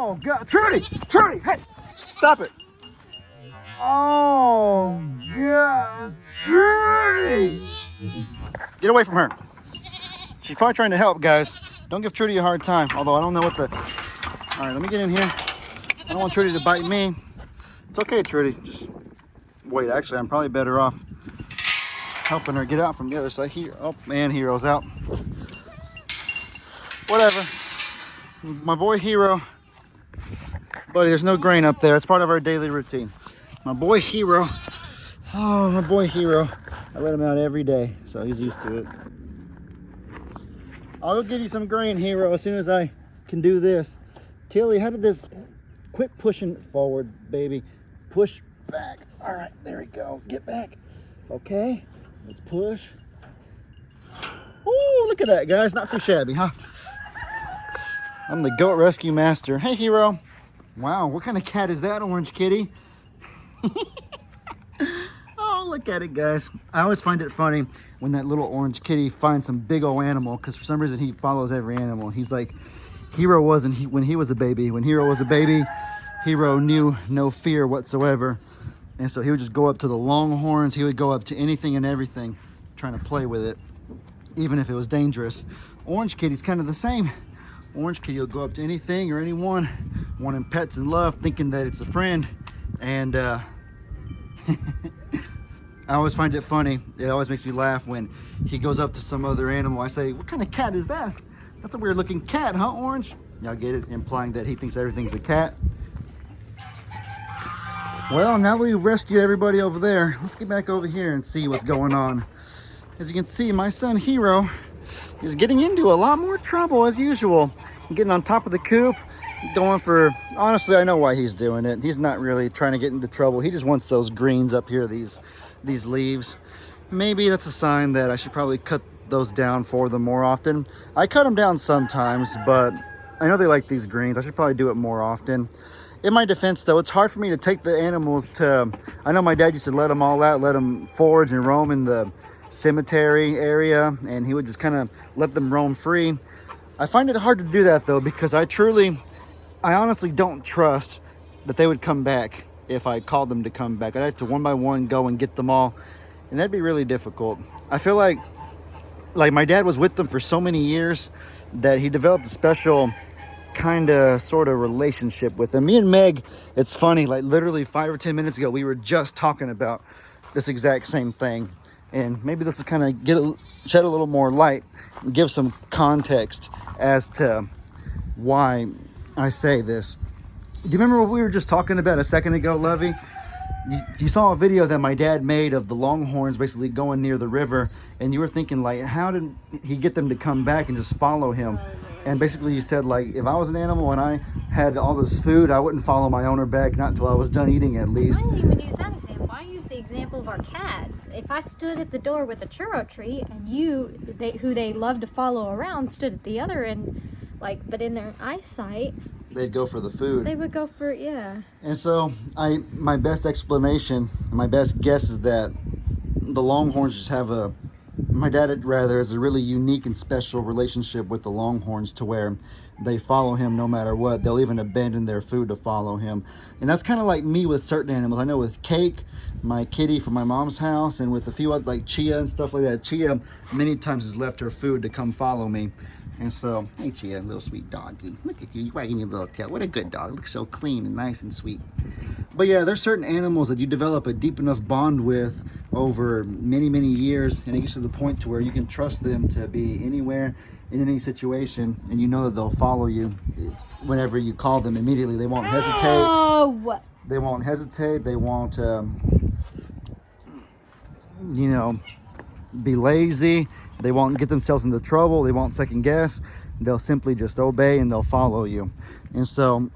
Oh, God. Trudy! Trudy! Hey! Stop it! Oh, God. Trudy! Get away from her. She's probably trying to help, guys. Don't give Trudy a hard time. Although I don't know what the... All right, let me get in here. I don't want Trudy to bite me. It's okay, Trudy. Just wait. Actually, I'm probably better off helping her get out from the other side. Here. Oh, man, Hero's out. Whatever. My boy Hero. Buddy, there's no grain up there. It's part of our daily routine. My boy Hero. Oh, my boy Hero. I let him out every day, so he's used to it. I'll go give you some grain, Hero, as soon as I can do this. Tilly, how did this... Quit pushing forward, baby. Push back. All right, there we go. Get back. Okay, let's push. Ooh, look at that, guys. Not too shabby, huh? I'm the goat rescue master. Hey, Hero. Wow, what kind of cat is that, Orange Kitty? Oh, look at it, guys. I always find it funny when that little orange kitty finds some big old animal, because for some reason he follows every animal. He's like, Hero wasn't when he was a baby. When Hero was a baby, Hero knew no fear whatsoever. And so he would just go up to the longhorns. He would go up to anything and everything, trying to play with it, even if it was dangerous. Orange Kitty's kind of the same. Orange Kitty will go up to anything or anyone, wanting pets and love, thinking that it's a friend. And I always find it funny. It always makes me laugh when he goes up to some other animal. I say, what kind of cat is that? That's a weird looking cat, huh, Orange? Y'all get it? Implying that he thinks everything's a cat. Well, now that we've rescued everybody over there, let's get back over here and see what's going on. As you can see, my son Hero is getting into a lot more trouble as usual. Getting on top of the coop, going for... Honestly, I know why he's doing it. He's not really trying to get into trouble. He just wants those greens up here, these leaves. Maybe that's a sign that I should probably cut those down for them more often. I cut them down sometimes, but I know they like these greens. I should probably do it more often. In my defense, though, it's hard for me to take the animals to... I know my dad used to let them all out, let them forage and roam in the cemetery area, and he would just kind of let them roam free. I find it hard to do that, though, because I honestly don't trust that they would come back if I called them to come back. I'd have to one by one go and get them all, and that'd be really difficult. I feel like my dad was with them for so many years that he developed a special kind of sort of relationship with them. Me and Meg, it's funny, like literally 5 or 10 minutes ago, we were just talking about this exact same thing. And maybe this will kind of shed a little more light and give some context as to why I say this. Do you remember what we were just talking about a second ago, Lovey? You saw a video that my dad made of the longhorns basically going near the river, and you were thinking, like, how did he get them to come back and just follow him? And basically you said, like, if I was an animal and I had all this food, I wouldn't follow my owner back, not until I was done eating at least. I didn't even use that example. I used the example of our cats. If I stood at the door with a churro tree and who they love to follow around, stood at the other end, like, but in their eyesight, they'd go for the food. They would go for, yeah. And so my best explanation, my best guess is that the longhorns just have my dad rather has a really unique and special relationship with the longhorns to where they follow him no matter what. They'll even abandon their food to follow him. And that's kind of like me with certain animals. I know with Cake, my kitty from my mom's house, and with a few other, like Chia and stuff like that. Chia many times has left her food to come follow me. And so, hey Chia, little sweet doggy. Look at you, you're wagging your little tail. What a good dog. Looks so clean and nice and sweet. But yeah, there's certain animals that you develop a deep enough bond with over many, many years. And it gets to the point to where you can trust them to be anywhere, in any situation. And you know that they'll follow you whenever you call them immediately. They won't hesitate. Oh! They won't hesitate. They won't, be lazy. They won't get themselves into trouble. They won't second guess. They'll simply just obey and they'll follow you. And so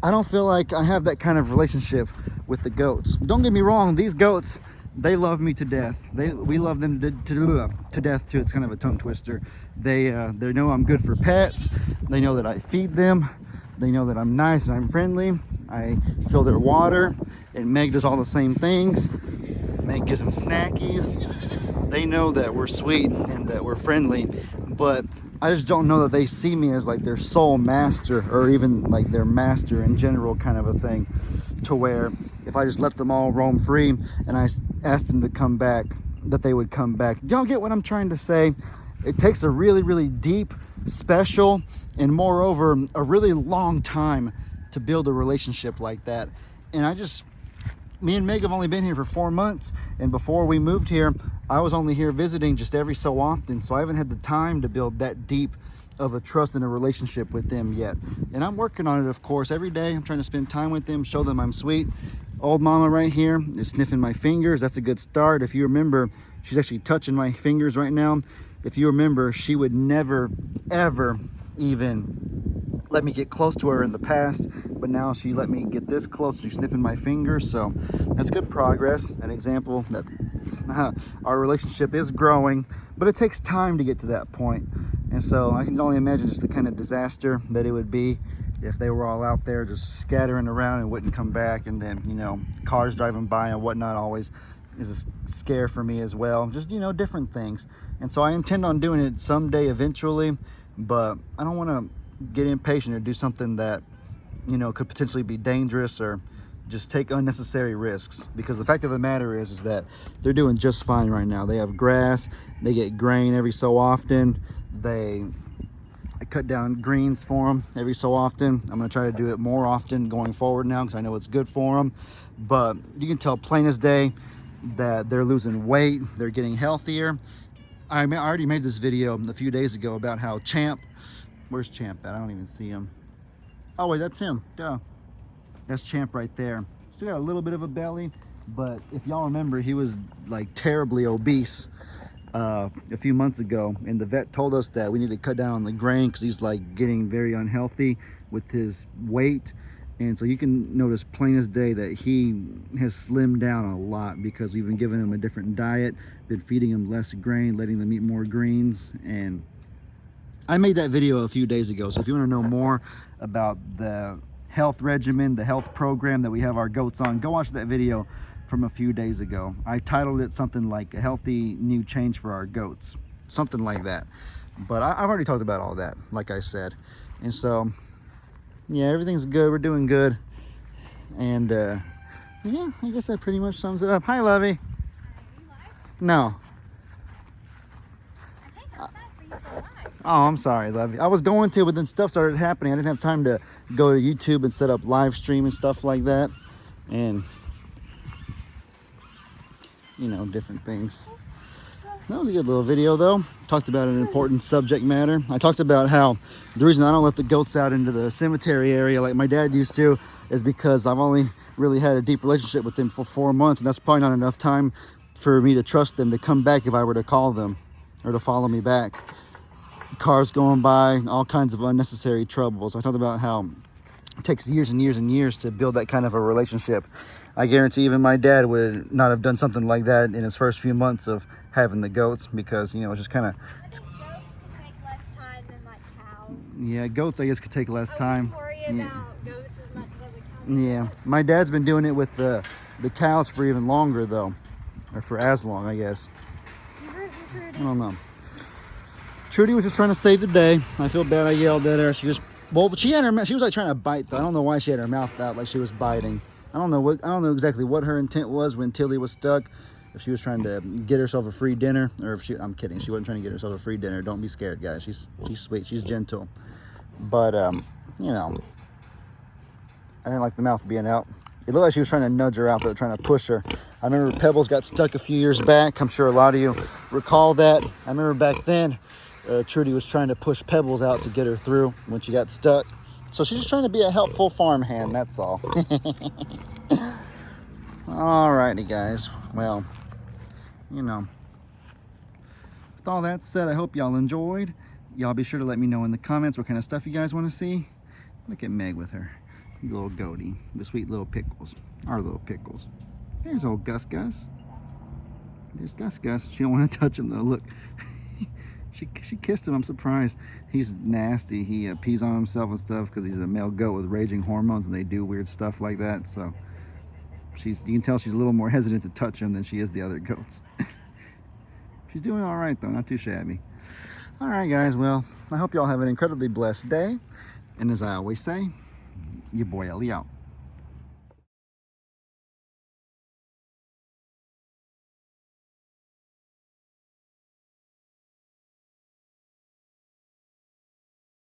I don't feel like I have that kind of relationship with the goats. Don't get me wrong. These goats, they love me to death. We love them to death too. It's kind of a tongue twister. They know I'm good for pets. They know that I feed them. They know that I'm nice and I'm friendly. I fill their water. And Meg does all the same things. Meg gives them snackies. They know that we're sweet and that we're friendly. but I just don't know that they see me as like their sole master, or even like their master in general, kind of a thing, to where if I just let them all roam free and I asked them to come back, that they would come back. Do y'all get what I'm trying to say? It takes a really, really deep, special, and moreover, a really long time to build a relationship like that. And me and Meg have only been here for 4 months, and before we moved here, I was only here visiting just every so often, so I haven't had the time to build that deep of a trust and a relationship with them yet. And I'm working on it, of course. Every day I'm trying to spend time with them, show them I'm sweet. Old mama right here is sniffing my fingers. That's a good start. If you remember, she's actually touching my fingers right now. If you remember, she would never, ever even let me get close to her in the past, but now she let me get this close. She's sniffing my fingers, so that's good progress. An example that our relationship is growing, but it takes time to get to that point. And so I can only imagine just the kind of disaster that it would be if they were all out there just scattering around and wouldn't come back. And then, cars driving by and whatnot always is a scare for me as well. Just, different things. And so I intend on doing it someday eventually, but I don't want to get impatient or do something that, could potentially be dangerous or just take unnecessary risks. Because the fact of the matter is that they're doing just fine right now. They have grass, they get grain every so often. I cut down greens for them every so often. I'm going to try to do it more often going forward now because I know it's good for them. But you can tell plain as day that they're losing weight. They're getting healthier. I already made this video a few days ago about how Champ, where's Champ at? I don't even see him. Oh wait, that's him. Duh. That's Champ right there. Still got a little bit of a belly, but if y'all remember, he was like terribly obese a few months ago, and the vet told us that we need to cut down on the grain because he's like getting very unhealthy with his weight. And so you can notice plain as day that he has slimmed down a lot because we've been giving him a different diet, been feeding him less grain, letting them eat more greens. And I made that video a few days ago, so if you want to know more about the health regimen, the health program that we have our goats on, go watch that video from a few days ago. I titled it something like A Healthy New Change for Our Goats, something like that. But I've already talked about all that, like I said. And so, yeah, everything's good. We're doing good. And, yeah, I guess that pretty much sums it up. Hi, Lovey. No. Oh, I'm sorry, Lovey. I was going to, but then stuff started happening. I didn't have time to go to YouTube and set up live stream and stuff like that. And, different things. That was a good little video, though. Talked about an important subject matter. I talked about how the reason I don't let the goats out into the cemetery area like my dad used to is because I've only really had a deep relationship with them for 4 months, and that's probably not enough time for me to trust them to come back if I were to call them or to follow me back. Cars going by, all kinds of unnecessary troubles. I talked about how it takes years and years and years to build that kind of a relationship. I guarantee even my dad would not have done something like that in his first few months of having the goats because, it's just kind of... Goats can take less time than like cows. Yeah, goats, I guess, could take less time. I wouldn't worry about goats as much as a cow. Yeah, my dad's been doing it with the cows for even longer, though. Or for as long, I guess. I don't know. Trudy was just trying to save the day. I feel bad I yelled at her. She was like trying to bite, though. I don't know why she had her mouth out like she was biting. I don't know exactly what her intent was when Tilly was stuck. If she was trying to get herself a free dinner, or if I'm kidding, she wasn't trying to get herself a free dinner. Don't be scared, guys. She's sweet. She's gentle. But I didn't like the mouth being out. It looked like she was trying to nudge her out, but trying to push her. I remember Pebbles got stuck a few years back. I'm sure a lot of you recall that. I remember back then, Trudy was trying to push Pebbles out to get her through when she got stuck. So she's just trying to be a helpful farm hand, that's all. Alrighty, guys. Well, with all that said, I hope y'all enjoyed. Y'all be sure to let me know in the comments what kind of stuff you guys want to see. Look at Meg with her little goatee, the sweet little pickles, our little pickles. There's old Gus Gus. There's Gus Gus. She don't want to touch him though. Look, she kissed him. I'm surprised. He's nasty. He pees on himself and stuff because he's a male goat with raging hormones, and they do weird stuff like that. So you can tell she's a little more hesitant to touch him than she is the other goats. She's doing all right though, not too shabby. All right, guys. Well, I hope y'all have an incredibly blessed day. And as I always say, your boy Ellie out.